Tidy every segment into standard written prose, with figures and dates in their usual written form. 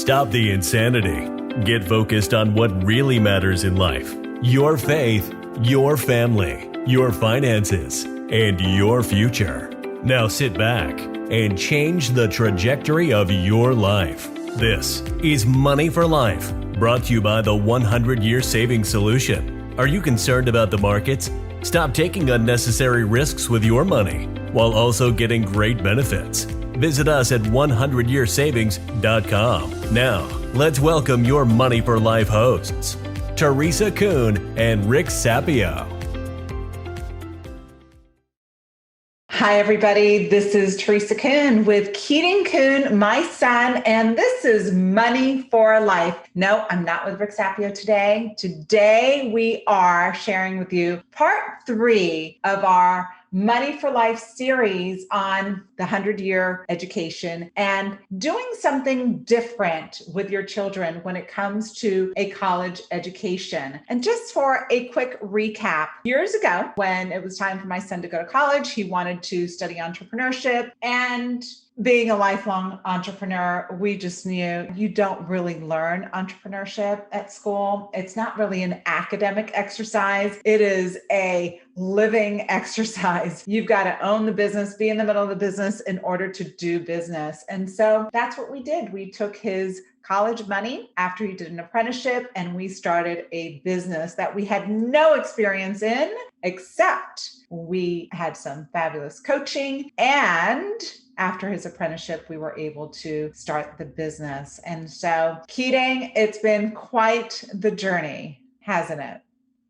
Stop the insanity. Get focused on what really matters in life. Your faith, your family, your finances, and your future. Now sit back and change the trajectory of your life. This is Money for Life, brought to you by the 100-Year Savings Solution. Are you concerned about the markets? Stop taking unnecessary risks with your money while also getting great benefits. Visit us at 100yearsavings.com. Now, let's welcome your Money for Life hosts, Teresa Kuhn and Rick Sapio. Hi, everybody. This is Teresa Kuhn with Keating Kuhn, my son, and this is Money for Life. No, I'm not with Rick Sapio today. Today, we are sharing with you part 3 of our Money for Life series on the 100-year education and doing something different with your children when it comes to a college education. And just for a quick recap, years ago, when it was time for my son to go to college, he wanted to study entrepreneurship, and being a lifelong entrepreneur, we just knew you don't really learn entrepreneurship at school. It's not really an academic exercise. It is a living exercise. You've got to own the business, be in the middle of the business in order to do business. And so that's what we did. We took his college money after he did an apprenticeship, and we started a business that we had no experience in, except we had some fabulous coaching, and after his apprenticeship, we were able to start the business. And so, Keating, it's been quite the journey, hasn't it?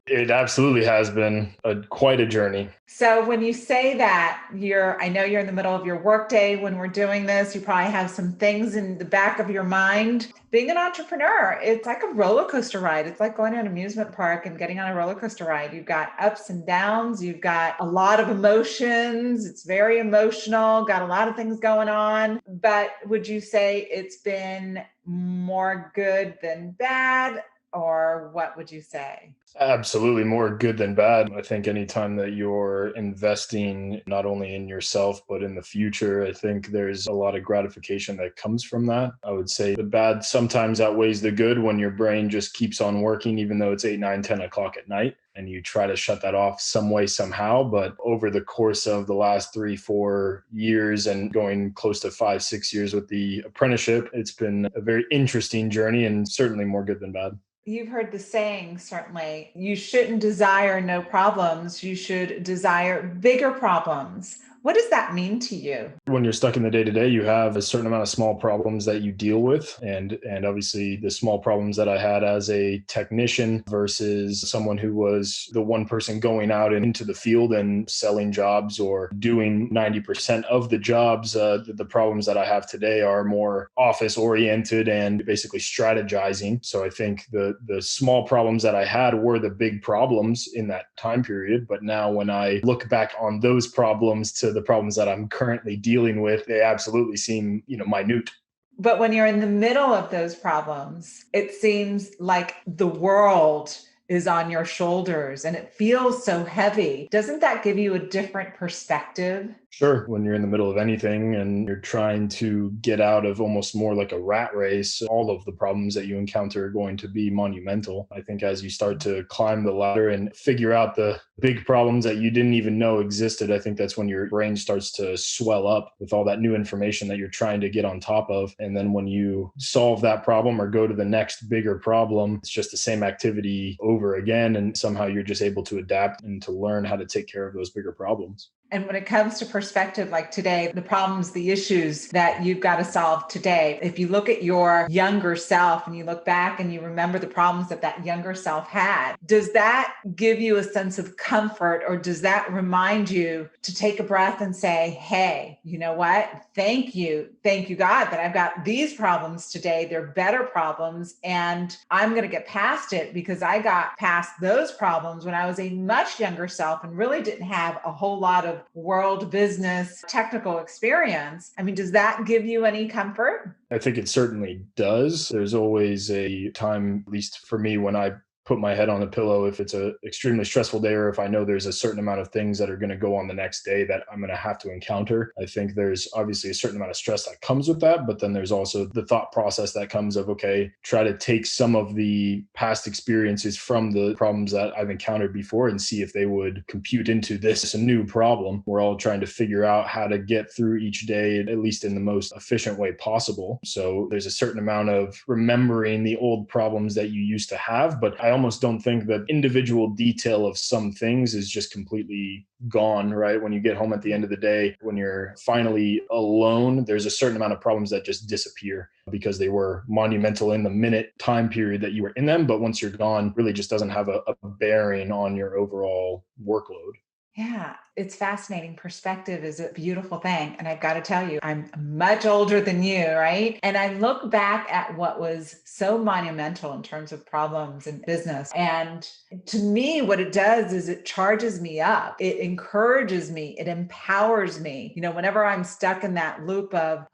It absolutely has been quite a journey. So when you say that, I know you're in the middle of your workday when we're doing this, you probably have some things in the back of your mind. Being an entrepreneur, it's like a roller coaster ride. It's like going to an amusement park and getting on a roller coaster ride. You've got ups and downs. You've got a lot of emotions. It's very emotional, got a lot of things going on. But would you say it's been more good than bad? Or what would you say? Absolutely more good than bad. I think anytime that you're investing not only in yourself, but in the future, I think there's a lot of gratification that comes from that. I would say the bad sometimes outweighs the good when your brain just keeps on working, even though it's 8, 9, 10 o'clock at night, and you try to shut that off some way, somehow. But over the course of the last 3, 4 years and going close to 5, 6 years with the apprenticeship, it's been a very interesting journey and certainly more good than bad. You've heard the saying, certainly, you shouldn't desire no problems. You should desire bigger problems. What does that mean to you? When you're stuck in the day-to-day, you have a certain amount of small problems that you deal with. And obviously the small problems that I had as a technician versus someone who was the one person going out and into the field and selling jobs or doing 90% of the jobs, the problems that I have today are more office oriented and basically strategizing. So I think the small problems that I had were the big problems in that time period. But now when I look back on those problems to the problems that I'm currently dealing with, they absolutely seem, minute. But when you're in the middle of those problems, it seems like the world is on your shoulders and it feels so heavy. Doesn't that give you a different perspective? Sure. When you're in the middle of anything and you're trying to get out of almost more like a rat race, all of the problems that you encounter are going to be monumental. I think as you start to climb the ladder and figure out the big problems that you didn't even know existed, I think that's when your brain starts to swell up with all that new information that you're trying to get on top of. And then when you solve that problem or go to the next bigger problem, it's just the same activity over again. And somehow you're just able to adapt and to learn how to take care of those bigger problems. And when it comes to perspective, like today, the problems, the issues that you've got to solve today, if you look at your younger self and you look back and you remember the problems that that younger self had, does that give you a sense of comfort, or does that remind you to take a breath and say, hey, you know what? Thank you, God, that I've got these problems today. They're better problems, and I'm going to get past it because I got past those problems when I was a much younger self and really didn't have a whole lot of world business technical experience. I mean, does that give you any comfort? I think it certainly does. There's always a time, at least for me, when I put my head on the pillow if it's a extremely stressful day, or if I know there's a certain amount of things that are going to go on the next day that I'm going to have to encounter. I think there's obviously a certain amount of stress that comes with that, but then there's also the thought process that comes of, okay, try to take some of the past experiences from the problems that I've encountered before and see if they would compute into this a new problem. We're all trying to figure out how to get through each day, at least in the most efficient way possible. So there's a certain amount of remembering the old problems that you used to have, but I almost don't think that individual detail of some things is just completely gone, right? When you get home at the end of the day, when you're finally alone, there's a certain amount of problems that just disappear because they were monumental in the minute time period that you were in them. But once you're gone, really just doesn't have a bearing on your overall workload. Yeah, it's fascinating. Perspective is a beautiful thing. And I've got to tell you, I'm much older than you, right? And I look back at what was so monumental in terms of problems in business. And to me, what it does is it charges me up. It encourages me. It empowers me. Whenever I'm stuck in that loop of,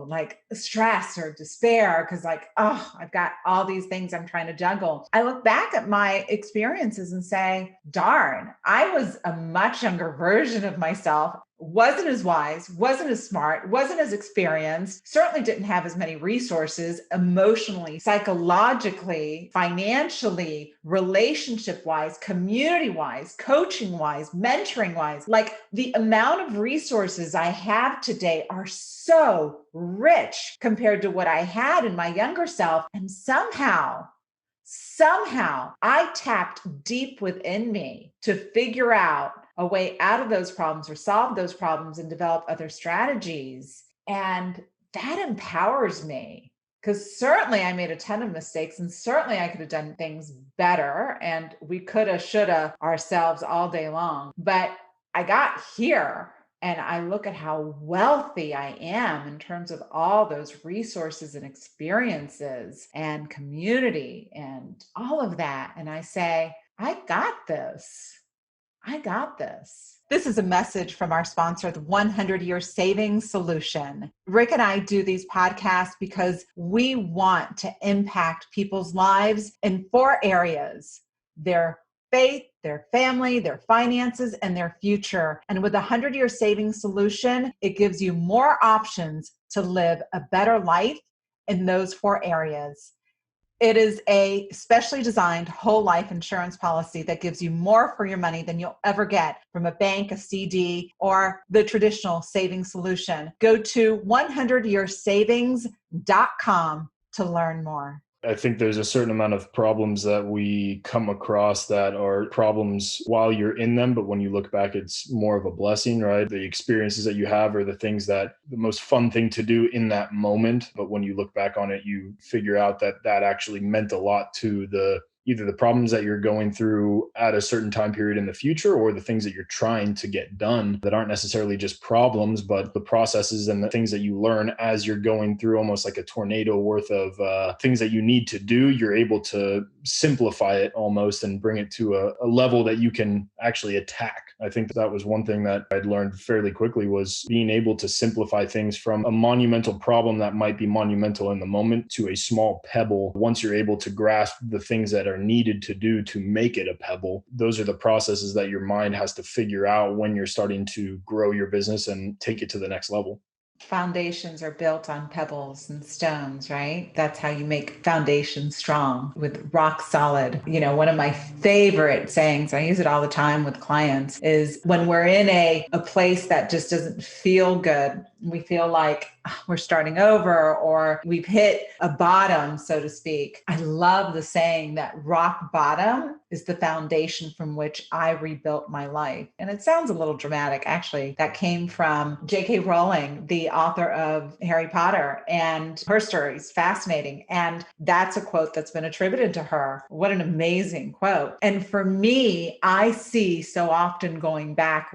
like stress or despair, because I've got all these things I'm trying to juggle. I look back at my experiences and say, darn, I was a much younger version of myself, wasn't as wise, wasn't as smart, wasn't as experienced, certainly didn't have as many resources emotionally, psychologically, financially, relationship wise, community wise, coaching wise, mentoring wise. Like the amount of resources I have today are so rich compared to what I had in my younger self. And somehow I tapped deep within me to figure out a way out of those problems or solve those problems and develop other strategies. And that empowers me because certainly I made a ton of mistakes and certainly I could have done things better and we coulda, shoulda ourselves all day long. But I got here and I look at how wealthy I am in terms of all those resources and experiences and community and all of that. And I say, I got this. I got this. This is a message from our sponsor, the 100-Year Savings Solution. Rick and I do these podcasts because we want to impact people's lives in 4 areas: their faith, their family, their finances, and their future. And with the 100-Year Savings Solution, it gives you more options to live a better life in those 4 areas. It is a specially designed whole life insurance policy that gives you more for your money than you'll ever get from a bank, a CD, or the traditional savings solution. Go to 100yearsavings.com to learn more. I think there's a certain amount of problems that we come across that are problems while you're in them, but when you look back, it's more of a blessing, right? The experiences that you have are the things that the most fun thing to do in that moment. But when you look back on it, you figure out that that actually meant a lot to either the problems that you're going through at a certain time period in the future or the things that you're trying to get done that aren't necessarily just problems, but the processes and the things that you learn as you're going through, almost like a tornado worth of things that you need to do. You're able to simplify it almost and bring it to a level that you can actually attack. I think that was one thing that I'd learned fairly quickly, was being able to simplify things from a monumental problem that might be monumental in the moment to a small pebble. Once you're able to grasp the things that are needed to do to make it a pebble, those are the processes that your mind has to figure out when you're starting to grow your business and take it to the next level. Foundations are built on pebbles and stones, right? That's how you make foundations strong, with rock solid. One of my favorite sayings, I use it all the time with clients, is when we're in a place that just doesn't feel good, we feel like we're starting over or we've hit a bottom, so to speak. I love the saying that rock bottom is the foundation from which I rebuilt my life. And it sounds a little dramatic. Actually, that came from J.K. Rowling, the author of Harry Potter, and her story is fascinating. And that's a quote that's been attributed to her. What an amazing quote. And for me, I see so often looking back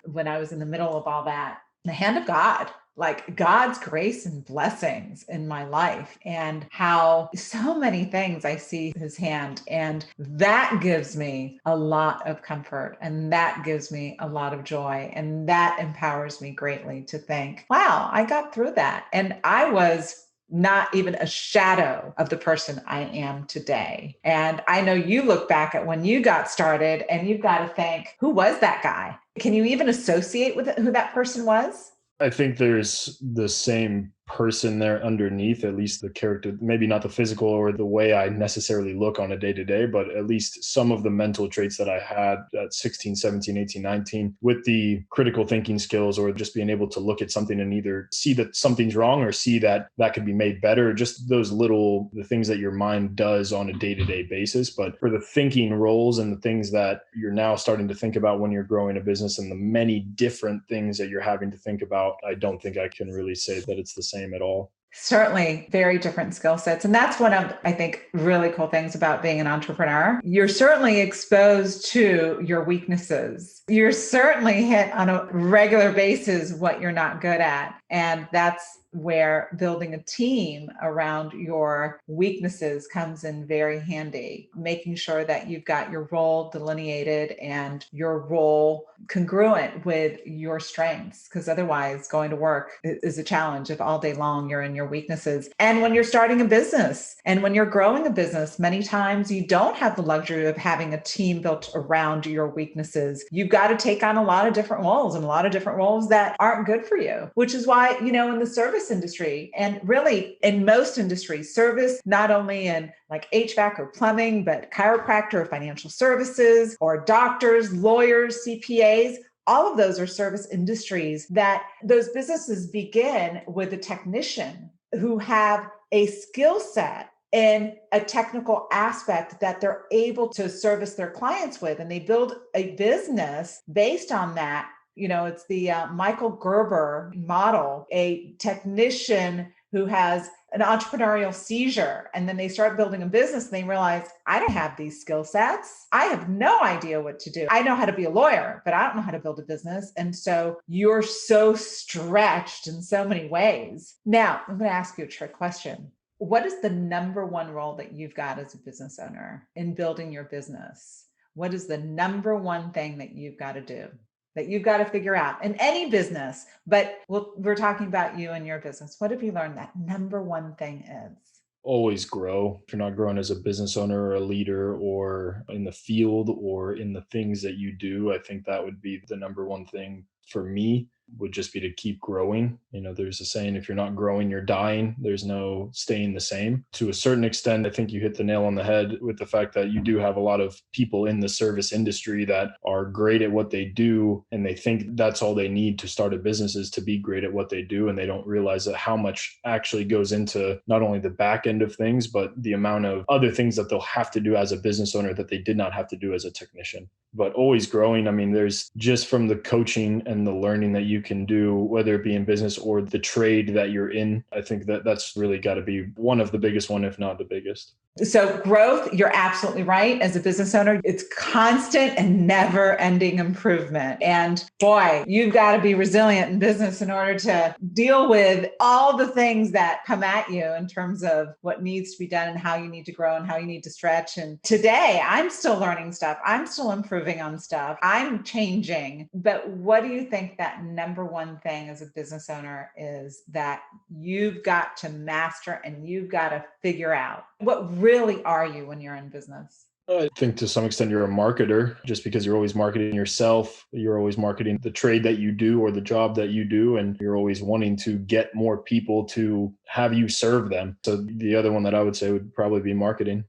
when I was in the middle of all that, the hand of God, like God's grace and blessings in my life, and how so many things I see his hand. And that gives me a lot of comfort, and that gives me a lot of joy, and that empowers me greatly to think, wow, I got through that. And I was not even a shadow of the person I am today. And I know you look back at when you got started and you've got to think, who was that guy? Can you even associate with who that person was? I think there's the same person there underneath, at least the character, maybe not the physical or the way I necessarily look on a day to day, but at least some of the mental traits that I had at 16, 17, 18, 19 with the critical thinking skills, or just being able to look at something and either see that something's wrong or see that that could be made better. Just those the things that your mind does on a day to day basis. But for the thinking roles and the things that you're now starting to think about when you're growing a business and the many different things that you're having to think about, I don't think I can really say that it's the same at all. Certainly very different skill sets. And that's one of, I think, really cool things about being an entrepreneur. You're certainly exposed to your weaknesses. You're certainly hit on a regular basis what you're not good at. And that's where building a team around your weaknesses comes in very handy, making sure that you've got your role delineated and your role congruent with your strengths, because otherwise going to work is a challenge if all day long you're in your weaknesses. And when you're starting a business and when you're growing a business, many times you don't have the luxury of having a team built around your weaknesses. You've got to take on a lot of different roles and a lot of different roles that aren't good for you, which is why, in the service industry and really in most industries, service, not only in like HVAC or plumbing, but chiropractor or financial services or doctors, lawyers, CPAs, all of those are service industries that those businesses begin with a technician who have a skill set in a technical aspect that they're able to service their clients with. And they build a business based on that. It's the Michael Gerber model, a technician who has an entrepreneurial seizure. And then they start building a business and they realize, I don't have these skill sets. I have no idea what to do. I know how to be a lawyer, but I don't know how to build a business. And so you're so stretched in so many ways. Now, I'm going to ask you a trick question. What is the number one role that you've got as a business owner in building your business? What is the number one thing that you've got to do, that you've got to figure out in any business? But we're talking about you and your business. What have you learned that number one thing is? Always grow. If you're not growing as a business owner or a leader or in the field or in the things that you do, I think that would be the number one thing for me, would just be to keep growing. There's a saying, if you're not growing, you're dying. There's no staying the same. To a certain extent, I think you hit the nail on the head with the fact that you do have a lot of people in the service industry that are great at what they do. And they think that's all they need to start a business is to be great at what they do. And they don't realize that how much actually goes into not only the back end of things, but the amount of other things that they'll have to do as a business owner that they did not have to do as a technician. But always growing. I mean, there's just from the coaching and the learning that you can do, whether it be in business or the trade that you're in, I think that that's really got to be one of the biggest one, if not the biggest. So growth, you're absolutely right. As a business owner, it's constant and never ending improvement. And boy, you've got to be resilient in business in order to deal with all the things that come at you in terms of what needs to be done and how you need to grow and how you need to stretch. And today I'm still learning stuff. I'm still improving on stuff. I'm changing. But what do you think that number one thing as a business owner is that you've got to master and you've got to figure out? What really are you when you're in business? I think to some extent you're a marketer, just because you're always marketing yourself. You're always marketing the trade that you do or the job that you do. And you're always wanting to get more people to have you serve them. So the other one that I would say would probably be marketing.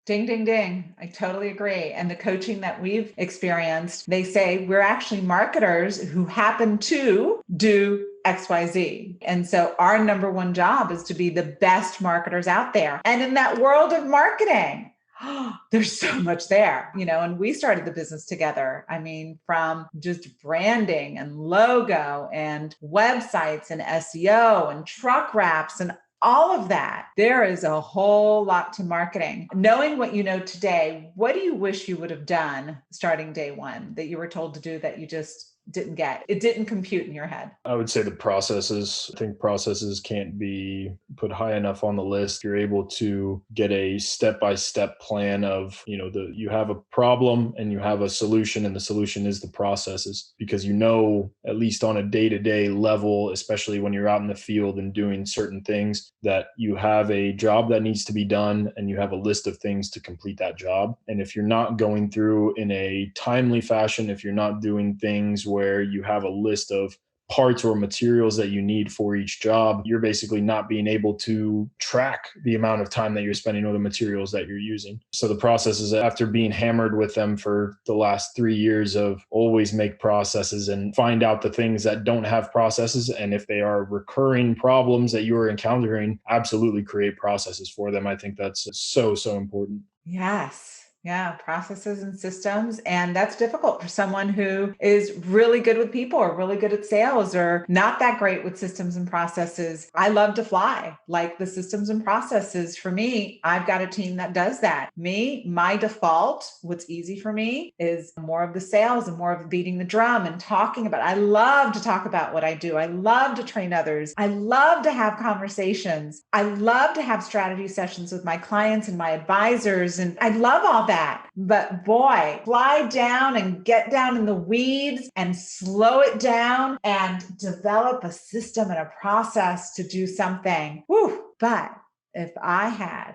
Ding, ding, ding. I totally agree. And the coaching that we've experienced, they say we're actually marketers who happen to do XYZ. And so our number one job is to be the best marketers out there. And in that world of marketing, there's so much there, and we started the business together. I mean, from just branding and logo and websites and SEO and truck wraps and all of that. There is a whole lot to marketing. Knowing what you know today, what do you wish you would have done starting day one that you were told to do that you just didn't get? It didn't compute in your head. I would say the processes. I think processes can't be put high enough on the list. You're able to get a step-by-step plan of, you have a problem and you have a solution, and the solution is the processes, because at least on a day-to-day level, especially when you're out in the field and doing certain things, that you have a job that needs to be done and you have a list of things to complete that job. And if you're not going through in a timely fashion, if you're not doing things where you have a list of parts or materials that you need for each job, you're basically not being able to track the amount of time that you're spending or the materials that you're using. So the processes, after being hammered with them for the last 3 years of always make processes and find out the things that don't have processes, and if they are recurring problems that you are encountering, absolutely create processes for them. I think that's so, so important. Yes. Yeah, processes and systems. And that's difficult for someone who is really good with people or really good at sales or not that great with systems and processes. I love to fly. Like the systems and processes for me, I've got a team that does that. My default, what's easy for me is more of the sales and more of beating the drum and talking about it. I love to talk about what I do. I love to train others. I love to have conversations. I love to have strategy sessions with my clients and my advisors. And I love all that. But boy, fly down and get down in the weeds and slow it down and develop a system and a process to do something. Whew. But if I had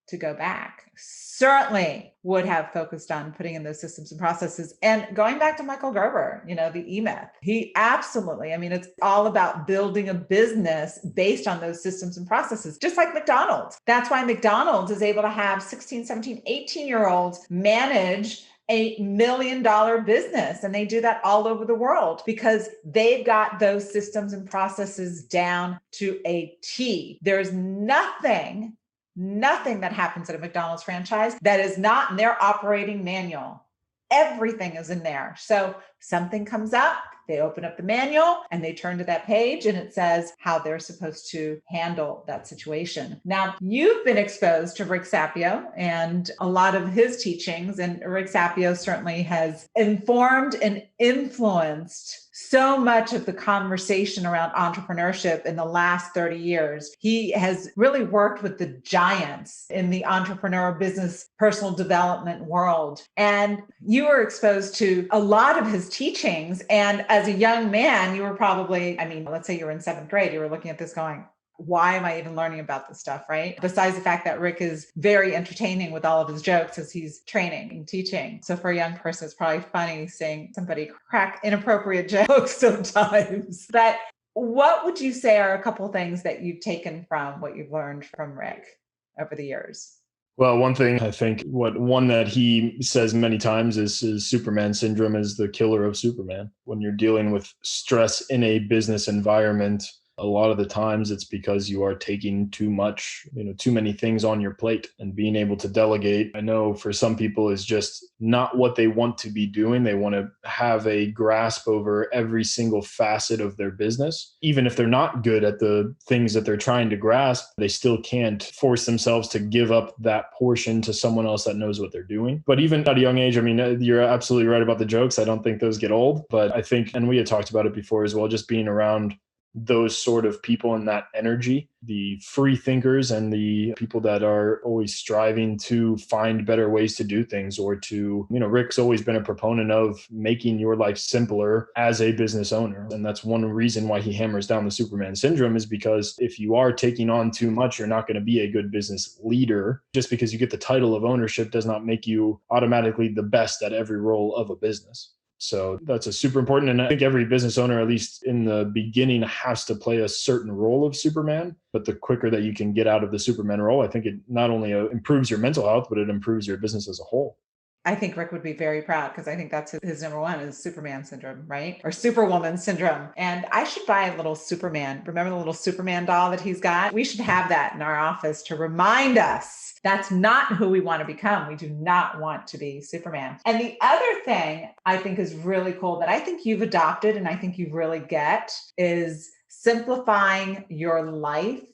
to go back, certainly would have focused on putting in those systems and processes. And going back to Michael Gerber, the E-Myth, he absolutely, it's all about building a business based on those systems and processes, just like McDonald's. That's why McDonald's is able to have 16, 17, 18-year-olds manage $1 million business. And they do that all over the world because they've got those systems and processes down to a T. There's nothing that happens at a McDonald's franchise that is not in their operating manual. Everything is in there. So something comes up, they open up the manual and they turn to that page and it says how they're supposed to handle that situation. Now, you've been exposed to Rick Sapio and a lot of his teachings, and Rick Sapio certainly has informed and influenced so much of the conversation around entrepreneurship in the last 30 years. He has really worked with the giants in the entrepreneur business, personal development world. And you were exposed to a lot of his teachings. And as a young man, you were probably, let's say you were in 7th grade, you were looking at this going, why am I even learning about this stuff, right? Besides the fact that Rick is very entertaining with all of his jokes as he's training and teaching. So for a young person, it's probably funny seeing somebody crack inappropriate jokes sometimes. But what would you say are a couple of things that you've taken from what you've learned from Rick over the years? Well, one thing I think, one that he says many times is Superman syndrome is the killer of Superman. When you're dealing with stress in a business environment, a lot of the times it's because you are taking too many things on your plate, and being able to delegate. I know for some people is just not what they want to be doing. They want to have a grasp over every single facet of their business. Even if they're not good at the things that they're trying to grasp, they still can't force themselves to give up that portion to someone else that knows what they're doing. But even at a young age, you're absolutely right about the jokes. I don't think those get old, but I think, and we had talked about it before as well, just being around those sort of people and that energy, the free thinkers and the people that are always striving to find better ways to do things, or to, Rick's always been a proponent of making your life simpler as a business owner. And that's one reason why he hammers down the Superman syndrome, is because if you are taking on too much, you're not going to be a good business leader. Just because you get the title of ownership does not make you automatically the best at every role of a business. So that's a super important. And I think every business owner, at least in the beginning, has to play a certain role of Superman. But the quicker that you can get out of the Superman role, I think it not only improves your mental health, but it improves your business as a whole. I think Rick would be very proud, because I think that's his number one is Superman syndrome, right? Or Superwoman syndrome. And I should buy a little Superman. Remember the little Superman doll that he's got? We should have that in our office to remind us that's not who we want to become. We do not want to be Superman. And the other thing I think is really cool that I think you've adopted and I think you really get is simplifying your life,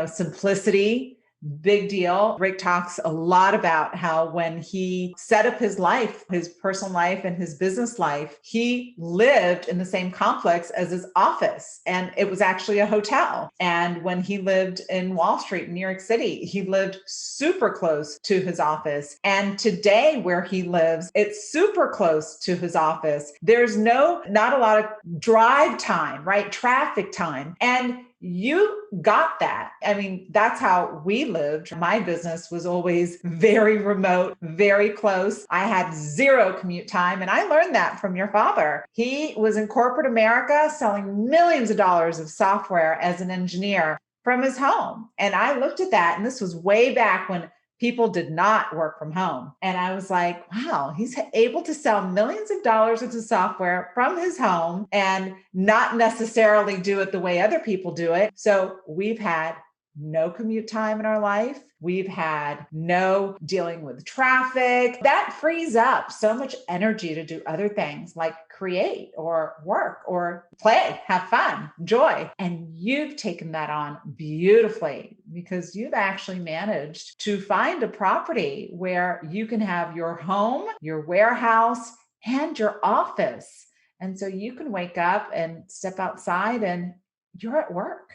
simplicity, Big deal. Rick talks a lot about how when he set up his life, his personal life and his business life, he lived in the same complex as his office. And it was actually a hotel. And when he lived in Wall Street in New York City, he lived super close to his office. And today where he lives, it's super close to his office. There's not a lot of drive time, right? Traffic time. And you got that. I mean, that's how we lived. My business was always very remote, very close. I had zero commute time. And I learned that from your father. He was in corporate America selling millions of dollars of software as an engineer from his home. And I looked at that, and this was way back when people did not work from home. And I was like, wow, he's able to sell millions of dollars of software from his home and not necessarily do it the way other people do it. So we've had no commute time in our life. We've had no dealing with traffic. That frees up so much energy to do other things like create or work or play, have fun, joy. And you've taken that on beautifully because you've actually managed to find a property where you can have your home, your warehouse, and your office. And so you can wake up and step outside and you're at work.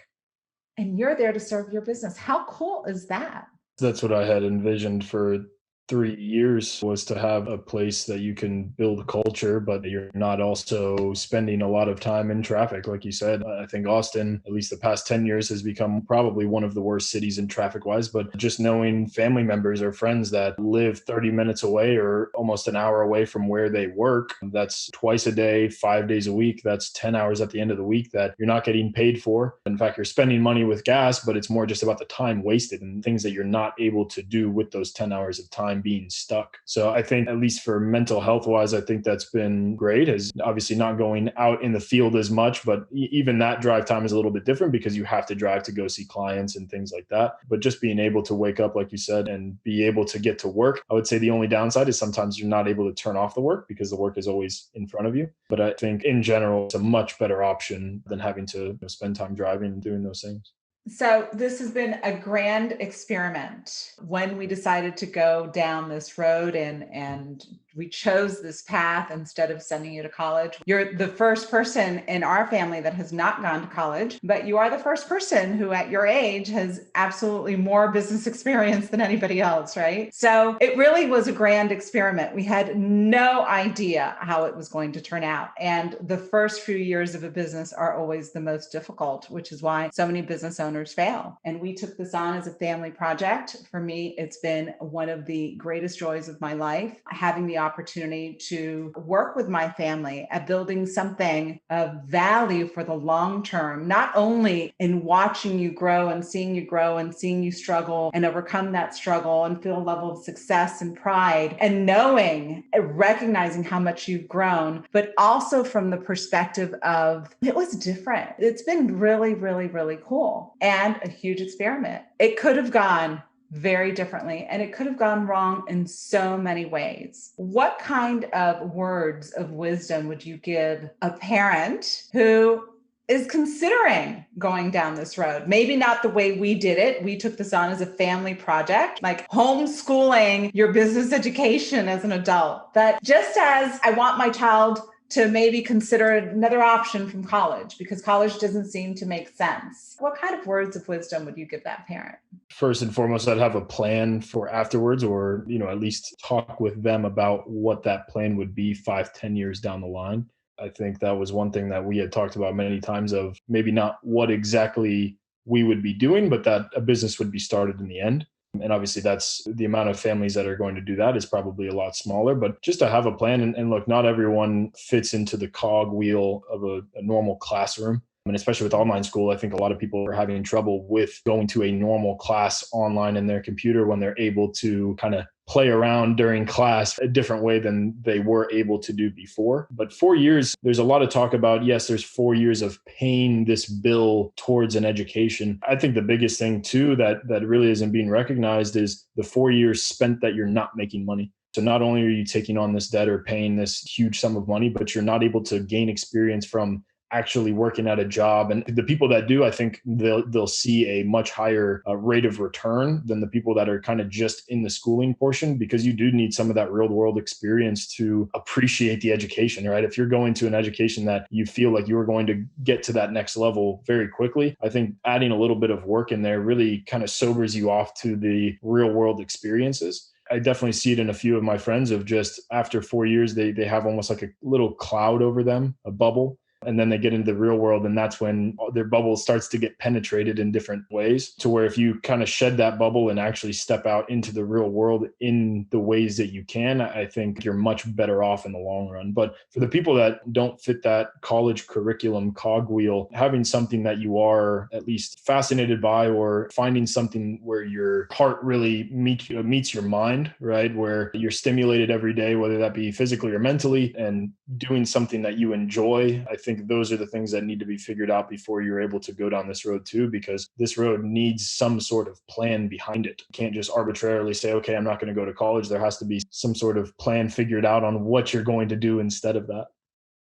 And you're there to serve your business. How cool is that? That's what I had envisioned for 3 years, was to have a place that you can build culture, but you're not also spending a lot of time in traffic. Like you said, I think Austin, at least the past 10 years, has become probably one of the worst cities in traffic wise. But just knowing family members or friends that live 30 minutes away or almost an hour away from where they work, that's twice a day, 5 days a week. That's 10 hours at the end of the week that you're not getting paid for. In fact, you're spending money with gas, but it's more just about the time wasted and things that you're not able to do with those 10 hours of time being stuck. So I think, at least for mental health wise, I think that's been great, is obviously not going out in the field as much, but even that drive time is a little bit different because you have to drive to go see clients and things like that. But just being able to wake up, like you said, and be able to get to work. I would say the only downside is sometimes you're not able to turn off the work because the work is always in front of you. But I think in general, it's a much better option than having to spend time driving and doing those things. So this has been a grand experiment when we decided to go down this road and we chose this path instead of sending you to college. You're the first person in our family that has not gone to college, but you are the first person who at your age has absolutely more business experience than anybody else, right? So it really was a grand experiment. We had no idea how it was going to turn out. And the first few years of a business are always the most difficult, which is why so many business owners fail. And we took this on as a family project. For me, it's been one of the greatest joys of my life, having the opportunity to work with my family at building something of value for the long term, not only in watching you grow and seeing you struggle and overcome that struggle and feel a level of success and pride and knowing and recognizing how much you've grown, but also from the perspective of it was different. It's been really, really, really cool and a huge experiment. It could have gone very differently, and it could have gone wrong in so many ways. What kind of words of wisdom would you give a parent who is considering going down this road? Maybe not the way we did it. We took this on as a family project, like homeschooling your business education as an adult. But just as I want my child to maybe consider another option from college because college doesn't seem to make sense, what kind of words of wisdom would you give that parent? First and foremost, I'd have a plan for afterwards, or, at least talk with them about what that plan would be 5-10 years down the line. I think that was one thing that we had talked about many times, of maybe not what exactly we would be doing, but that a business would be started in the end. And obviously that's the amount of families that are going to do that is probably a lot smaller, but just to have a plan and look, not everyone fits into the cog wheel of a normal classroom. And especially with online school, I think a lot of people are having trouble with going to a normal class online in their computer when they're able to kind of play around during class a different way than they were able to do before. But 4 years, there's a lot of talk about, yes, there's 4 years of paying this bill towards an education. I think the biggest thing too that really isn't being recognized is the 4 years spent that you're not making money. So not only are you taking on this debt or paying this huge sum of money, but you're not able to gain experience from actually working at a job. And the people that do, I think they'll see a much higher rate of return than the people that are kind of just in the schooling portion, because you do need some of that real world experience to appreciate the education, right? If you're going to an education that you feel like you're going to get to that next level very quickly, I think adding a little bit of work in there really kind of sobers you off to the real world experiences. I definitely see it in a few of my friends of just after 4 years, they have almost like a little cloud over them, a bubble. And then they get into the real world, and that's when their bubble starts to get penetrated in different ways, to where if you kind of shed that bubble and actually step out into the real world in the ways that you can, I think you're much better off in the long run. But for the people that don't fit that college curriculum cogwheel, having something that you are at least fascinated by, or finding something where your heart really meets your mind, right? Where you're stimulated every day, whether that be physically or mentally, and doing something that you enjoy, I think those are the things that need to be figured out before you're able to go down this road too, because this road needs some sort of plan behind it. You can't just arbitrarily say, okay, I'm not going to go to college. There has to be some sort of plan figured out on what you're going to do instead of that.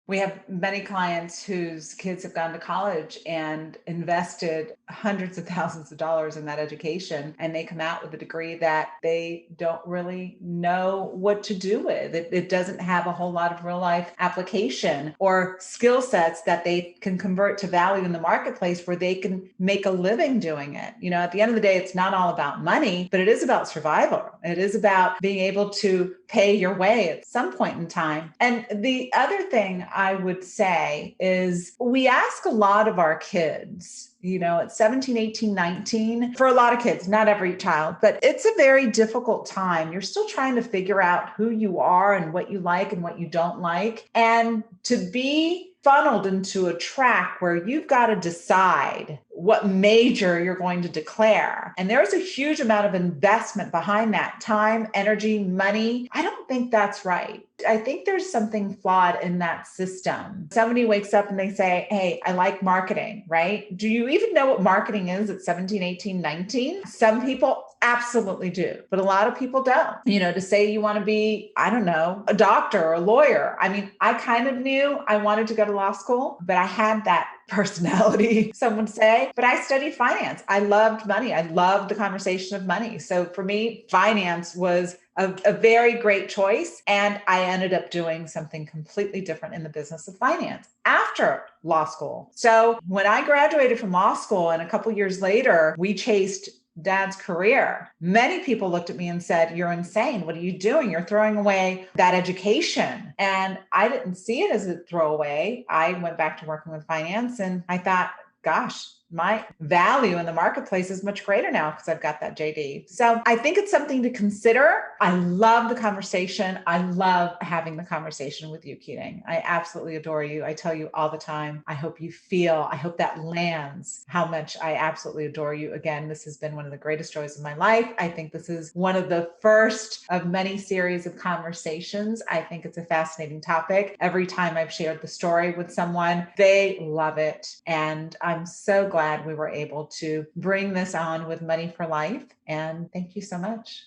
We have many clients whose kids have gone to college and invested hundreds of thousands of dollars in that education, and they come out with a degree that they don't really know what to do with. It doesn't have a whole lot of real life application or skill sets that they can convert to value in the marketplace where they can make a living doing it. You know, at the end of the day, it's not all about money, but it is about survival. It is about being able to pay your way at some point in time. And the other thing I would say is we ask a lot of our kids, you know, at 17, 18, 19, for a lot of kids, not every child, but it's a very difficult time. You're still trying to figure out who you are and what you like and what you don't like. And to be funneled into a track where you've got to decide what major you're going to declare. And there's a huge amount of investment behind that, time, energy, money. I don't think that's right. I think there's something flawed in that system. Somebody wakes up and they say, hey, I like marketing, right? Do you even know what marketing is at 17, 18, 19? Some people absolutely do, but a lot of people don't. You know, to say you want to be, I don't know, a doctor or a lawyer. I mean, I kind of knew I wanted to go to law school, but I had that personality, some would say, but I studied finance. I loved money. I loved the conversation of money. So for me, finance was a very great choice. And I ended up doing something completely different in the business of finance after law school. So when I graduated from law school and a couple years later, we chased Dad's career, many people looked at me and said, you're insane. What are you doing? You're throwing away that education. And I didn't see it as a throwaway. I went back to working with finance and I thought, gosh, my value in the marketplace is much greater now because I've got that JD. So I think it's something to consider. I love the conversation. I love having the conversation with you, Keating. I absolutely adore you. I tell you all the time. I hope that lands how much I absolutely adore you. Again, this has been one of the greatest joys of my life. I think this is one of the first of many series of conversations. I think it's a fascinating topic. Every time I've shared the story with someone, they love it. And I'm so glad we were able to bring this on with Money for Life. And thank you so much.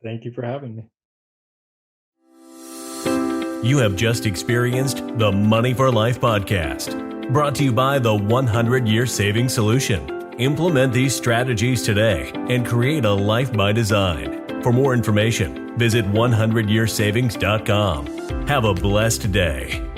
Thank you for having me. You have just experienced the Money for Life podcast, brought to you by the 100-Year Savings Solution. Implement these strategies today and create a life by design. For more information, visit 100yearsavings.com. Have a blessed day.